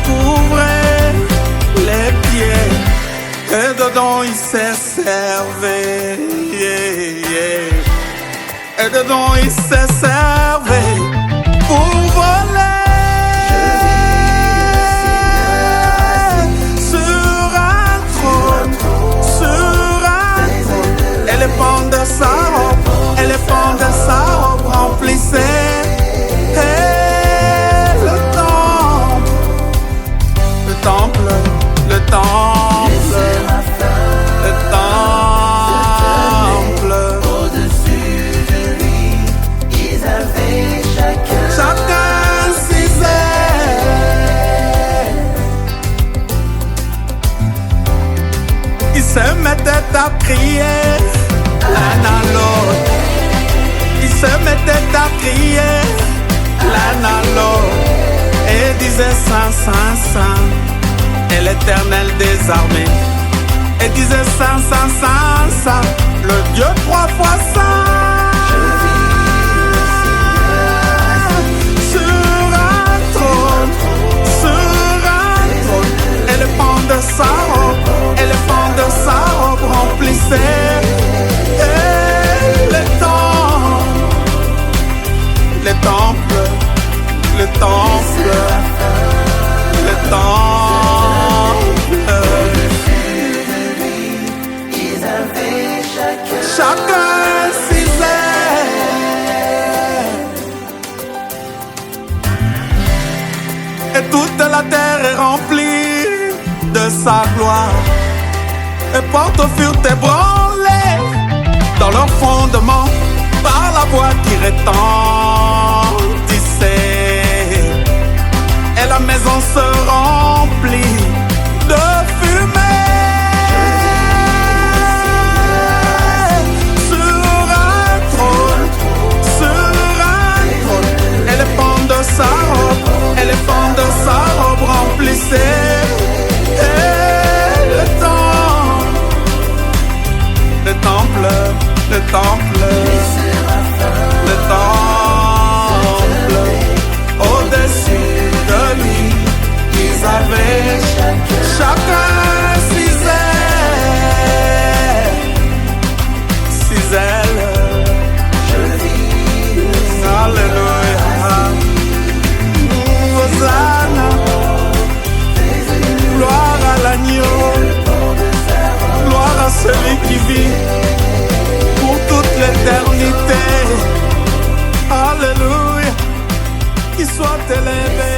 couvrait les pieds et dedans il s'est servi. Et dedans il s'est servi pour voler. Sur un trône, et les pans de sa robe, et les pans de sa robe remplissaient le temple, le temple, le temple, le temple. Au-dessus de lui, ils avaient Chacun 6 ailes. Ils se mettaient à crier l'un à l'autre. Ils se mettaient à crier l'un à l'autre et disaient Saint, Saint, Saint est l'Éternel des armées. Et disaient Saint, Saint, Saint, Saint, le Dieu 3 fois saint. De sa robe, et les pans de sa robe remplissaient le temple, le temple, le temple, le temple. ils avaient Chacun 6 ailes. Et toute la terre est remplie de sa gloire, et portes furent ébranlées dans leur fondement par la voix qui retentissait, et la maison se remplit de fumée. Sur un trône, et les pans de sa robe, et les pans de sa robe remplissaient le temple, le temple, le temple. Au-dessus de lui, ils avaient chacun 6 ailes. 6 ailes. Alléluia. Hosanna. Gloire à l'agneau. Gloire à celui qui vit pour toute l'éternité. Alléluia. Qu'il soit élevé.